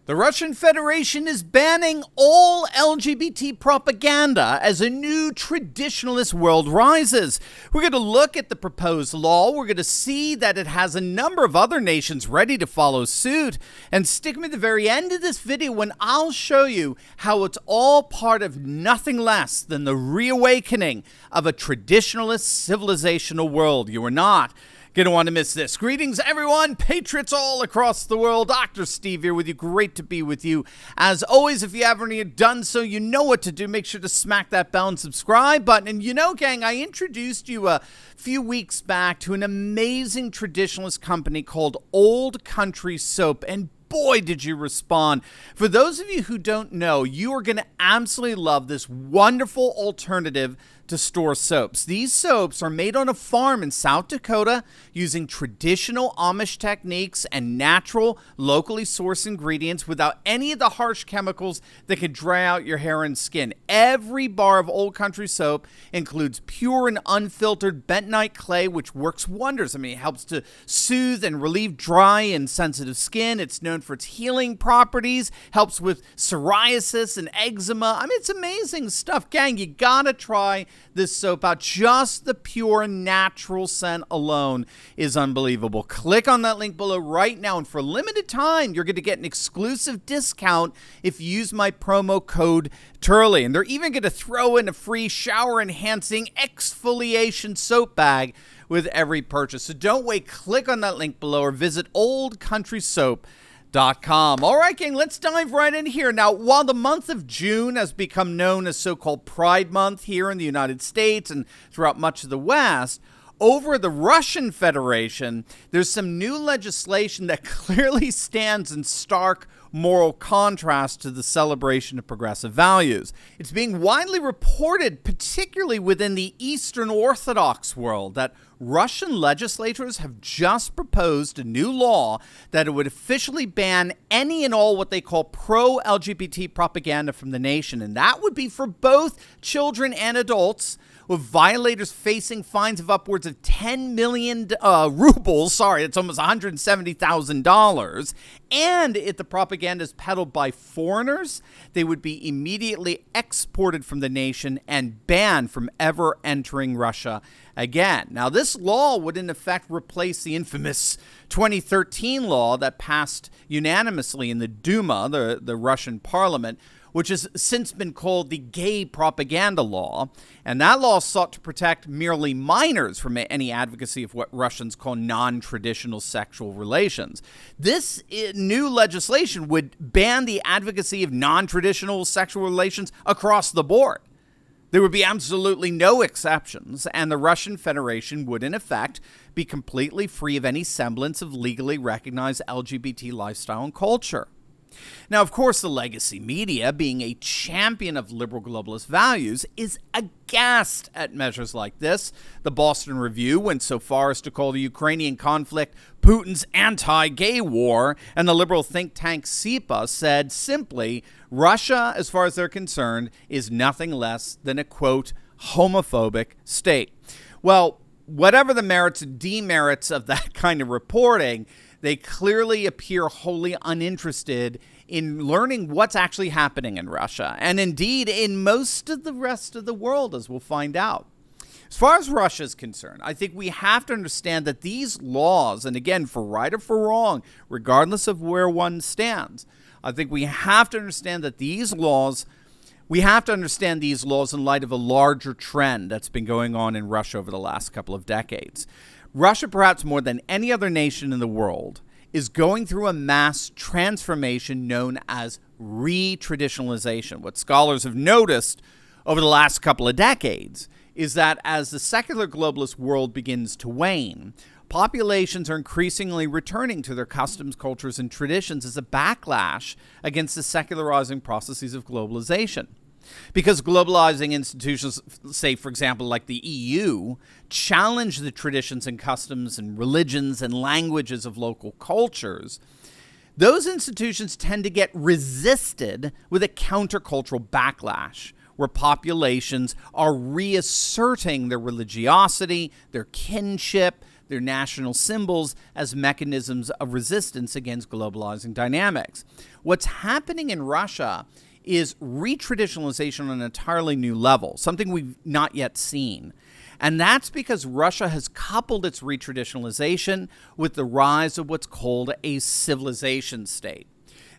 The Russian Federation is banning all LGBT propaganda as a new traditionalist world rises. We're going to look at the proposed law. We're going to see that it has a number of other nations ready to follow suit. And stick with the very end of this video when I'll show you how it's all part of nothing less than the reawakening of a traditionalist civilizational world. You are not going to want to miss this. Greetings, everyone. Patriots all across the world. Dr. Steve here with you. Great to be with you. As always, if you haven't already done so, you know what to do. Make sure to smack that bell and subscribe button. And you know, gang, I introduced you a few weeks back to an amazing traditionalist company called Old Country Soap. And boy, did you respond. For those of you who don't know, you are going to absolutely love this wonderful alternative to store soaps. These soaps are made on a farm in South Dakota using traditional Amish techniques and natural, locally sourced ingredients without any of the harsh chemicals that can dry out your hair and skin. Every bar of Old Country Soap includes pure and unfiltered bentonite clay, which works wonders. I mean, it helps to soothe and relieve dry and sensitive skin. It's known for its healing properties, helps with psoriasis and eczema. I mean, it's amazing stuff. Gang, you gotta try this soap out. Just the pure natural scent alone is unbelievable. Click on that link below right now, and for a limited time, you're going to get an exclusive discount if you use my promo code Turley. And they're even going to throw in a free shower-enhancing exfoliation soap bag with every purchase. So don't wait. Click on that link below or visit oldcountrysoap.com. All right, gang, let's dive right in here. Now, while the month of June has become known as so-called Pride Month here in the United States and throughout much of the West, over the Russian Federation, there's some new legislation that clearly stands in stark moral contrast to the celebration of progressive values. It's being widely reported, particularly within the Eastern Orthodox world, that Russian legislators have just proposed a new law that it would officially ban any and all what they call pro-LGBT propaganda from the nation. And that would be for both children and adults, with violators facing fines of upwards of 10 million rubles. Sorry, it's almost $170,000. And if the propaganda is peddled by foreigners, they would be immediately exported from the nation and banned from ever entering Russia again. Now, this law would in effect replace the infamous 2013 law that passed unanimously in the Duma, the Russian parliament, which has since been called the Gay Propaganda Law. And that law sought to protect merely minors from any advocacy of what Russians call non-traditional sexual relations. This new legislation would ban the advocacy of non-traditional sexual relations across the board. There would be absolutely no exceptions, and the Russian Federation would, in effect, be completely free of any semblance of legally recognized LGBT lifestyle and culture. Now, of course, the legacy media, being a champion of liberal globalist values, is aghast at measures like this. The Boston Review went so far as to call the Ukrainian conflict Putin's anti-gay war, and the liberal think tank SIPA said simply, Russia, as far as they're concerned, is nothing less than a, quote, homophobic state. Well, whatever the merits and demerits of that kind of reporting, they clearly appear wholly uninterested in learning what's actually happening in Russia, and indeed in most of the rest of the world, as we'll find out. As far as Russia is concerned, I think we have to understand that these laws, and again, for right or for wrong, regardless of where one stands, I think we have to understand that these laws in light of a larger trend that's been going on in Russia over the last couple of decades. Russia, perhaps more than any other nation in the world, is going through a mass transformation known as re-traditionalization. What scholars have noticed over the last couple of decades is that as the secular globalist world begins to wane, populations are increasingly returning to their customs, cultures, and traditions as a backlash against the secularizing processes of globalization. Because globalizing institutions, say, for example, like the EU, challenge the traditions and customs and religions and languages of local cultures, those institutions tend to get resisted with a countercultural backlash, where populations are reasserting their religiosity, their kinship, their national symbols as mechanisms of resistance against globalizing dynamics. What's happening in Russia is retraditionalization on an entirely new level, something we've not yet seen. And that's because Russia has coupled its retraditionalization with the rise of what's called a civilization state.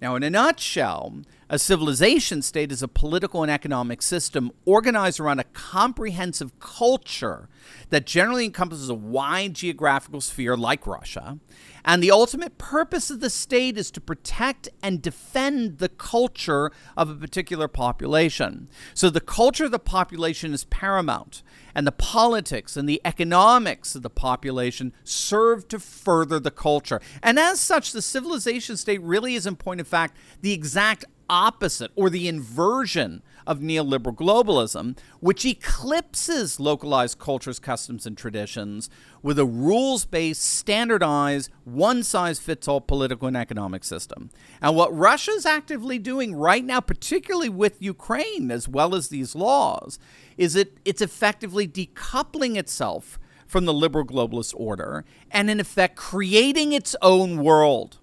Now, in a nutshell, a civilization state is a political and economic system organized around a comprehensive culture that generally encompasses a wide geographical sphere like Russia. And the ultimate purpose of the state is to protect and defend the culture of a particular population. So the culture of the population is paramount, and the politics and the economics of the population serve to further the culture. And as such, the civilization state really is, in point of fact, the exact opposite or the inversion of neoliberal globalism, which eclipses localized cultures, customs, and traditions with a rules-based, standardized, one-size-fits-all political and economic system. And what Russia's actively doing right now, particularly with Ukraine, as well as these laws, is it's effectively decoupling itself from the liberal globalist order and, in effect, creating its own world.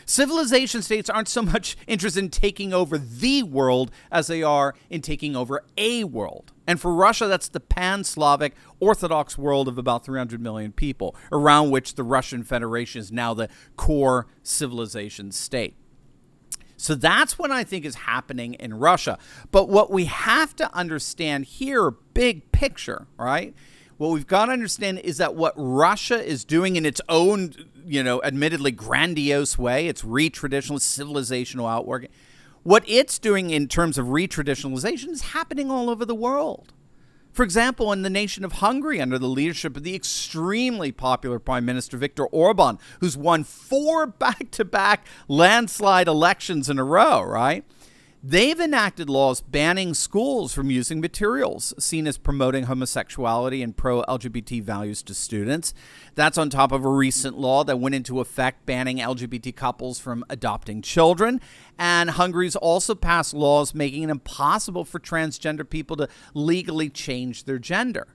Civilization states aren't so much interested in taking over the world as they are in taking over a world. And for Russia, that's the pan-Slavic Orthodox world of about 300 million people, around which the Russian Federation is now the core civilization state. So that's what I think is happening in Russia. But what we have to understand here, big picture, right? What we've got to understand is that what Russia is doing in its own, admittedly grandiose way, its retraditional, civilizational outworking, what it's doing in terms of retraditionalization is happening all over the world. For example, in the nation of Hungary, under the leadership of the extremely popular Prime Minister Viktor Orban, who's won 4 back-to-back landslide elections in a row, right? They've enacted laws banning schools from using materials seen as promoting homosexuality and pro-LGBT values to students. That's on top of a recent law that went into effect banning LGBT couples from adopting children. And Hungary's also passed laws making it impossible for transgender people to legally change their gender.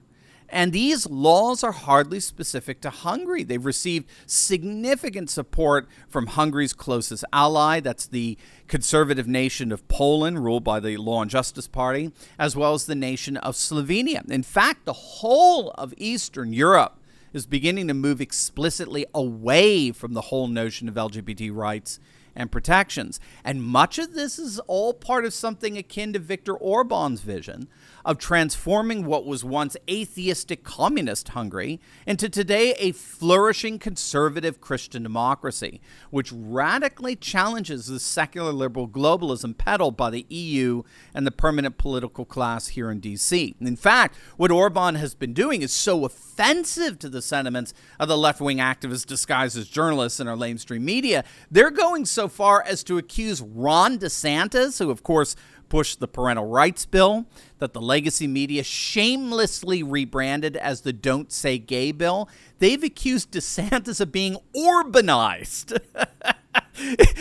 And these laws are hardly specific to Hungary. They've received significant support from Hungary's closest ally, that's the conservative nation of Poland, ruled by the Law and Justice Party, as well as the nation of Slovenia. In fact, the whole of Eastern Europe is beginning to move explicitly away from the whole notion of LGBT rights and protections. And much of this is all part of something akin to Viktor Orban's vision of transforming what was once atheistic communist Hungary into today a flourishing conservative Christian democracy, which radically challenges the secular liberal globalism peddled by the EU and the permanent political class here in DC. In fact, what Orban has been doing is so offensive to the sentiments of the left-wing activists disguised as journalists in our lamestream media, they're going so far as to accuse Ron DeSantis, who of course pushed the parental rights bill that the legacy media shamelessly rebranded as the Don't Say Gay bill. They've accused DeSantis of being Orbanized.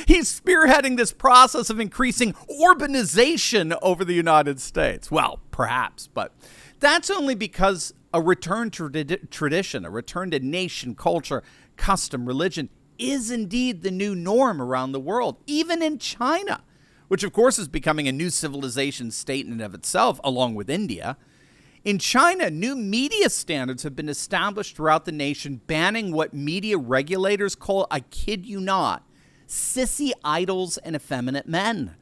He's spearheading this process of increasing Orbanization over the United States. Well, perhaps, but that's only because a return to tradition, a return to nation, culture, custom, religion is indeed the new norm around the world, even in China, which of course is becoming a new civilization state in and of itself, along with India. In China, new media standards have been established throughout the nation, banning what media regulators call, I kid you not, sissy idols and effeminate men.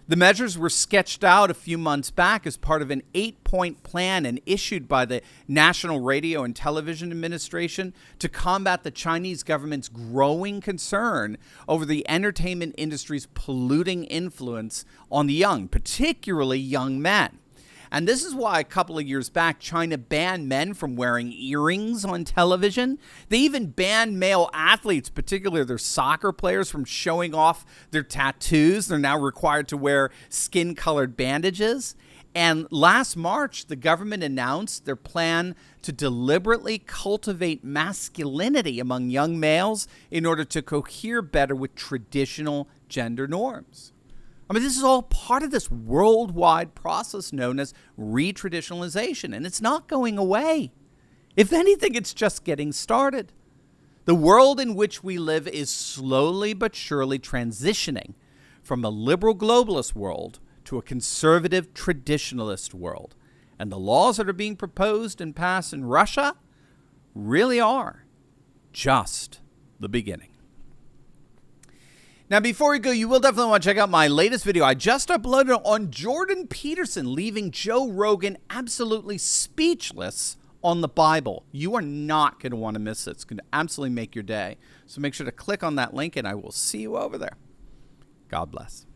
The measures were sketched out a few months back as part of an 8-point plan and issued by the National Radio and Television Administration to combat the Chinese government's growing concern over the entertainment industry's polluting influence on the young, particularly young men. And this is why a couple of years back, China banned men from wearing earrings on television. They even banned male athletes, particularly their soccer players, from showing off their tattoos. They're now required to wear skin-colored bandages. And last March, the government announced their plan to deliberately cultivate masculinity among young males in order to cohere better with traditional gender norms. I mean, this is all part of this worldwide process known as retraditionalization, and it's not going away. If anything, it's just getting started. The world in which we live is slowly but surely transitioning from a liberal globalist world to a conservative traditionalist world. And the laws that are being proposed and passed in Russia really are just the beginning. Now, before we go, you will definitely want to check out my latest video I just uploaded on Jordan Peterson leaving Joe Rogan absolutely speechless on the Bible. You are not going to want to miss it. It's going to absolutely make your day. So make sure to click on that link, and I will see you over there. God bless.